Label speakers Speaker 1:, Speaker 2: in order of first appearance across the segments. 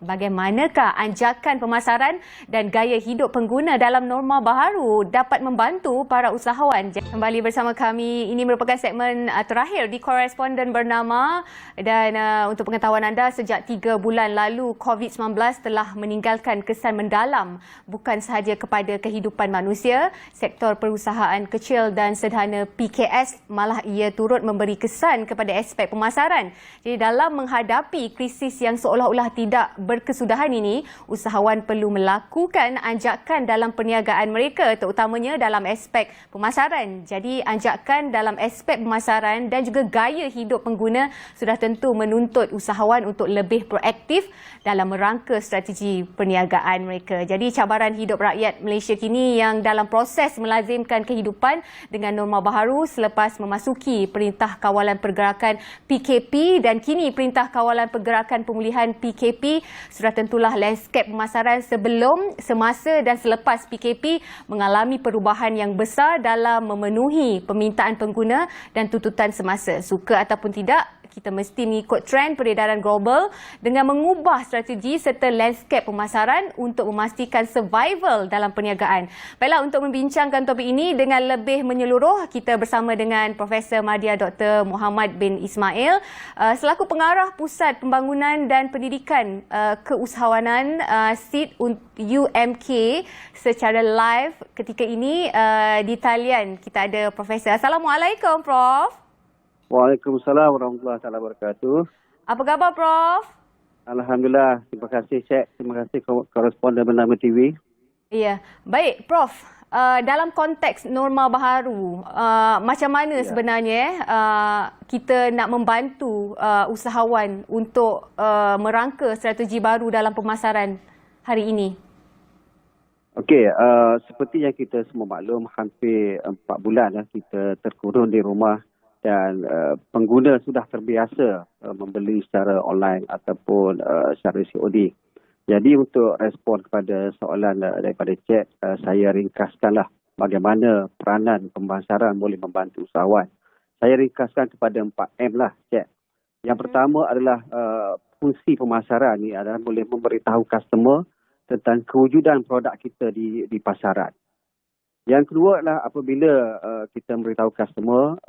Speaker 1: bagaimanakah anjakan pemasaran dan gaya hidup pengguna dalam norma baharu dapat membantu para usahawan? Kembali bersama kami, ini merupakan segmen terakhir di Koresponden Bernama, dan untuk pengetahuan anda, sejak 3 bulan lalu COVID-19 telah meninggalkan kesan mendalam bukan sahaja kepada kehidupan manusia. Sektor perusahaan kecil dan sederhana PKS malah ia turut memberi kesan kepada aspek pemasaran. Jadi dalam menghadapi krisis yang seolah-olah tidak berkesudahan ini, usahawan perlu melakukan anjakan dalam perniagaan mereka, terutamanya dalam aspek pemasaran. Jadi anjakan dalam aspek pemasaran dan juga gaya hidup pengguna sudah tentu menuntut usahawan untuk lebih proaktif dalam merangka strategi perniagaan mereka. Jadi cabaran hidup rakyat Malaysia kini yang dalam proses melazimkan kehidupan dengan norma baharu selepas memasuki Perintah Kawalan Pergerakan PKP dan kini Perintah Kawalan Pergerakan Pemulihan PKP, sudah tentulah lanskap pemasaran sebelum, semasa dan selepas PKP mengalami perubahan yang besar dalam memenuhi permintaan pengguna dan tuntutan semasa. Suka ataupun tidak, kita mesti mengikut trend peredaran global dengan mengubah strategi serta lanskap pemasaran untuk memastikan survival dalam perniagaan. Baiklah, untuk membincangkan topik ini dengan lebih menyeluruh, kita bersama dengan Profesor Madya Dr. Muhammad bin Ismail selaku Pengarah Pusat Pembangunan dan Pendidikan Keusahawanan SID UMK secara live ketika ini di talian. Kita ada Profesor. Assalamualaikum, Prof.
Speaker 2: Waalaikumsalam warahmatullahi wabarakatuh.
Speaker 1: Apa khabar, Prof?
Speaker 2: Alhamdulillah. Terima kasih, Cik. Terima kasih Koresponden Bernama TV.
Speaker 1: Ya, baik, Prof. Dalam konteks norma baharu, macam mana sebenarnya kita nak membantu usahawan untuk merangka strategi baru dalam pemasaran hari ini?
Speaker 2: Okey, seperti yang kita semua maklum, hampir 4 bulan kita terkurung di rumah dan pengguna sudah terbiasa membeli secara online ataupun secara COD. Jadi untuk respon kepada soalan daripada chat, saya ringkaskanlah bagaimana peranan pemasaran boleh membantu usahawan. Saya ringkaskan kepada 4M lah, chat. Yang pertama adalah fungsi pemasaran ni adalah boleh memberitahu customer tentang kewujudan produk kita di pasaran. Yang kedua adalah apabila kita memberitahu customer,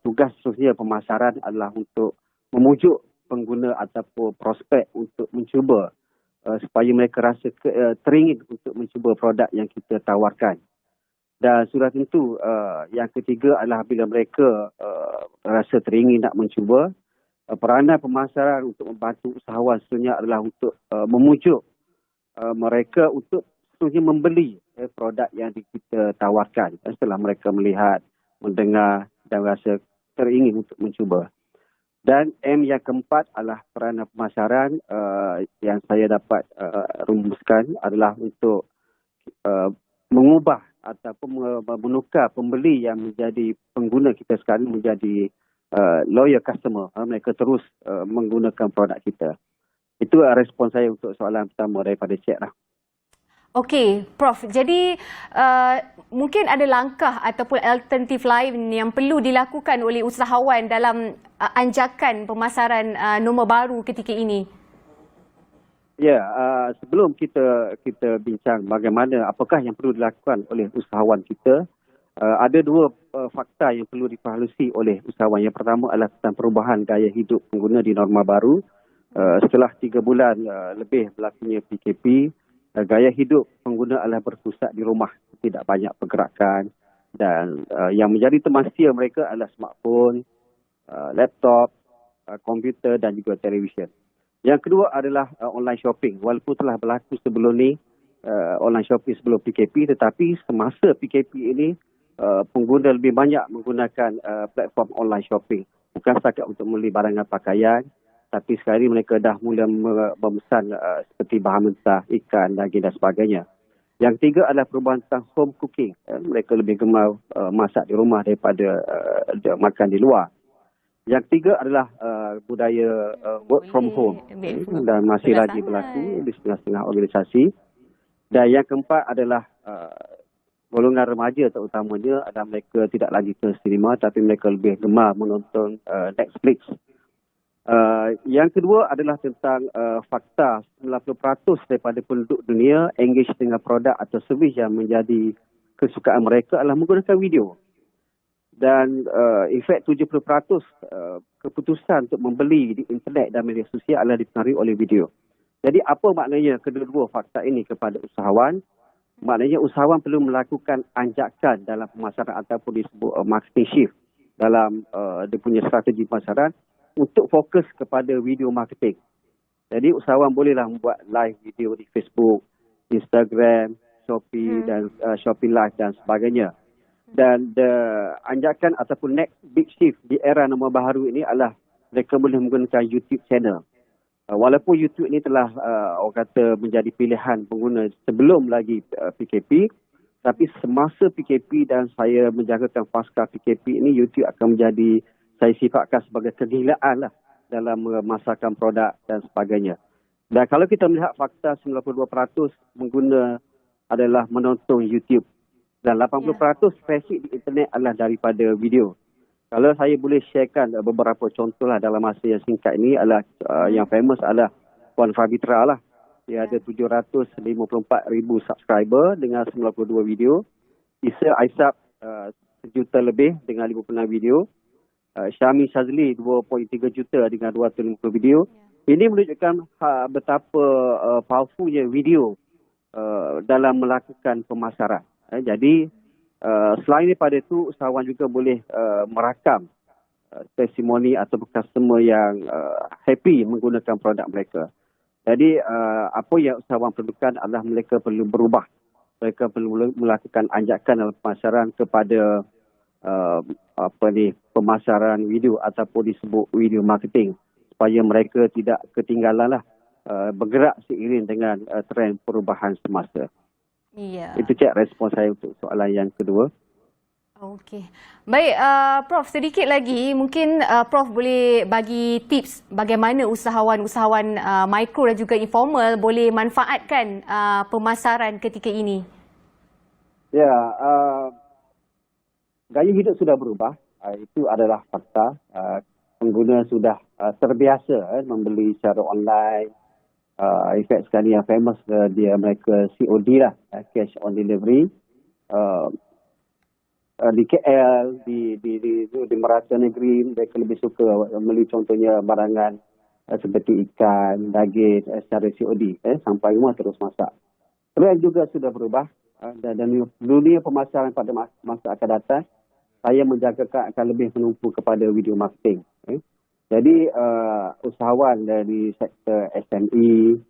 Speaker 2: tugas sosial pemasaran adalah untuk memujuk pengguna ataupun prospek untuk mencuba supaya mereka rasa teringin untuk mencuba produk yang kita tawarkan. Dan sudah tentu yang ketiga adalah bila mereka rasa teringin nak mencuba, peranan pemasaran untuk membantu usahawan sebenarnya adalah untuk memujuk mereka untuk membeli produk yang kita tawarkan setelah mereka melihat, mendengar dan rasa teringin untuk mencuba. Dan M yang keempat adalah peranan pemasaran yang saya dapat rumuskan adalah untuk mengubah ataupun menukar pembeli yang menjadi pengguna kita sekarang menjadi loyal customer. Mereka terus menggunakan produk kita. Itu respon saya untuk soalan pertama daripada chat lah.
Speaker 1: Okey, Prof. Jadi mungkin ada langkah ataupun alternatif lain yang perlu dilakukan oleh usahawan dalam anjakan pemasaran norma baru ketika ini.
Speaker 2: Ya, sebelum kita bincang bagaimana apakah yang perlu dilakukan oleh usahawan kita, ada dua fakta yang perlu diperhalusi oleh usahawan. Yang pertama adalah tentang perubahan gaya hidup pengguna di norma baru. Setelah 3 bulan lebih berlakunya PKP, gaya hidup pengguna adalah berpusat di rumah, tidak banyak pergerakan, dan yang menjadi teman setia mereka adalah smartphone, laptop, komputer dan juga televisyen. Yang kedua adalah online shopping. Walaupun telah berlaku sebelum ni online shopping sebelum PKP, tetapi semasa PKP ini pengguna lebih banyak menggunakan platform online shopping. Bukan setakat untuk membeli barangan pakaian, tapi sekarang ini mereka dah mula memesan seperti bahan mentah, ikan, daging dan sebagainya. Yang ketiga adalah perubahan tentang home cooking. Mereka lebih gemar masak di rumah daripada makan di luar. Yang ketiga adalah budaya work from home dan masih lagi berlaku di setengah-setengah organisasi. Dan yang keempat adalah golongan remaja terutamanya adalah mereka tidak lagi ke sinema tapi mereka lebih gemar menonton Netflix. Yang kedua adalah tentang fakta 90% daripada penduduk dunia engage dengan produk atau servis yang menjadi kesukaan mereka adalah menggunakan video. Dan in fact 70% keputusan untuk membeli di internet dan media sosial adalah dipengaruhi oleh video. Jadi apa maknanya kedua-dua fakta ini kepada usahawan? Maknanya usahawan perlu melakukan anjakan dalam pemasaran ataupun disebut marketing shift dalam dia punya strategi pemasaran untuk fokus kepada video marketing. Jadi usahawan bolehlah membuat live video di Facebook, Instagram, Shopee dan Shopee Live dan sebagainya. Dan anjakan ataupun next big shift di era norma baharu ini adalah mereka boleh menggunakan YouTube channel. Walaupun YouTube ini telah orang kata menjadi pilihan pengguna sebelum lagi PKP, tapi semasa PKP dan saya menjagakan pasca PKP ini, YouTube akan menjadi, saya sifatkan sebagai kegilaan lah dalam memasarkan produk dan sebagainya. Dan kalau kita melihat fakta 92% pengguna adalah menonton YouTube dan 80% trafik di internet adalah daripada video. Kalau saya boleh sharekan beberapa contoh lah dalam masa yang singkat ini adalah yang famous adalah Puan Fabitra lah. Dia ada 754,000 subscriber dengan 92 video. Isa Aisab 1 juta lebih dengan 56 video. Syami Shazli 2.3 juta dengan 250 video. Ini menunjukkan betapa powerfulnya video dalam melakukan pemasaran. Jadi selain daripada itu, usahawan juga boleh merakam testimoni atau customer yang happy menggunakan produk mereka. Jadi apa yang usahawan perlukan adalah mereka perlu berubah. Mereka perlu melakukan anjakan dalam pemasaran kepada pemasaran video ataupun disebut video marketing supaya mereka tidak ketinggalan lah bergerak seiring dengan trend perubahan semasa.
Speaker 1: Ya.
Speaker 2: Itu respon saya untuk soalan yang kedua.
Speaker 1: Okey. Baik, Prof, sedikit lagi mungkin Prof boleh bagi tips bagaimana usahawan-usahawan mikro dan juga informal boleh manfaatkan pemasaran ketika ini.
Speaker 2: Ya, gaya hidup sudah berubah. Itu adalah fakta. Pengguna sudah terbiasa membeli secara online. In fact sekarang yang famous mereka COD lah, cash on delivery. Di KL, di merata negeri mereka lebih suka membeli contohnya barangan seperti ikan, daging secara COD sampai rumah terus masak. Trend juga sudah berubah dan dunia pemasaran pada masa akan datang saya menjagakan akan lebih menumpu kepada video marketing. Jadi usahawan dari sektor SME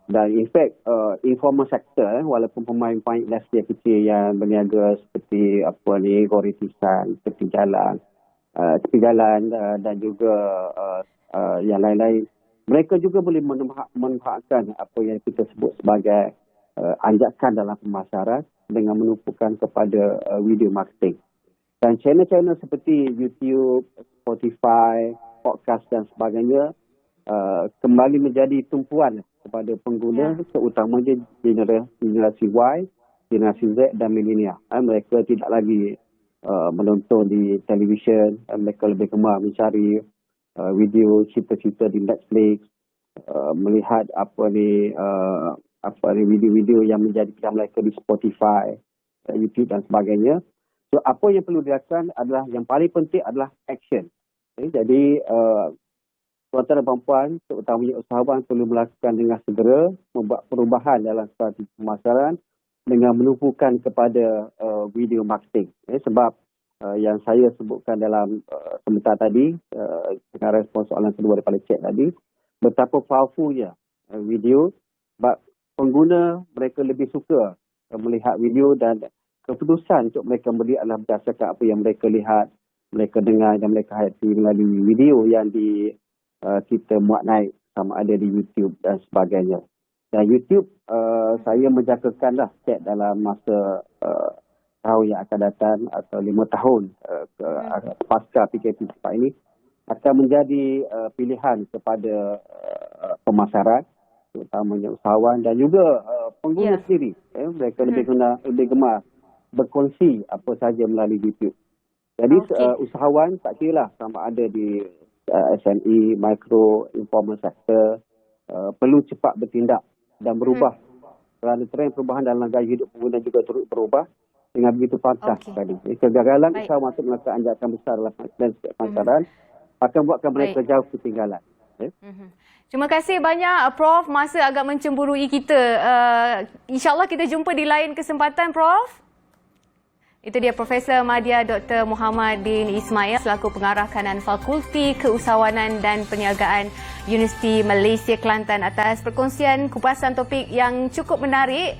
Speaker 2: dan in fact informal sector walaupun pemain-pemain industri kecil yang berniaga seperti goritisan, tepi jalan dan juga yang lain-lain, mereka juga boleh memanfaatkan apa yang kita sebut sebagai anjakan dalam pemasaran dengan menumpukan kepada video marketing. Dan channel-channel seperti YouTube, Spotify, podcast dan sebagainya kembali menjadi tumpuan kepada pengguna terutamanya generasi Y, generasi Z dan milenial. Mereka tidak lagi menonton di televisyen, mereka lebih gemar mencari video cerita-cerita di Netflix, melihat video-video yang menjadi pilihan mereka di Spotify, YouTube dan sebagainya. So apa yang perlu dilakukan adalah yang paling penting adalah action. Jadi tuan-tuan dan puan-puan terutamanya usahawan perlu melakukan dengan segera membuat perubahan dalam strategi pemasaran dengan menumpukan kepada video marketing. Sebab yang saya sebutkan dalam sebentar tadi dengan respon soalan kedua daripada chat tadi, betapa powerfulnya video. Sebab pengguna mereka lebih suka melihat video dan keputusan untuk mereka beli adalah berdasarkan apa yang mereka lihat, mereka dengar dan mereka hayati melalui video yang kita muat naik sama ada di YouTube dan sebagainya. Dan YouTube saya menjangkakanlah cek dalam masa tahun yang akan datang atau 5 tahun pasca PKP cepat ini akan menjadi pilihan kepada pemasaran terutamanya usahawan dan juga pengguna sendiri. Mereka lebih gemar berkongsi apa saja melalui YouTube. Jadi usahawan tak kira lah sama ada di SME, micro, informal sector perlu cepat bertindak dan berubah. Kerana trend perubahan dalam gaya hidup pengguna juga turut berubah dengan begitu pantang tadi. Kegagalan usaha masuk melakukan anjakan besar dalam pemasaran akan buatkan mereka jauh ketinggalan.
Speaker 1: Terima kasih banyak Prof. Masa agak mencemburui kita. InsyaAllah kita jumpa di lain kesempatan Prof. Itu dia Profesor Madya Dr. Muhammad bin Ismail selaku Pengarah Kanan Fakulti Keusahawanan dan Perniagaan Universiti Malaysia Kelantan atas perkongsian kupasan topik yang cukup menarik.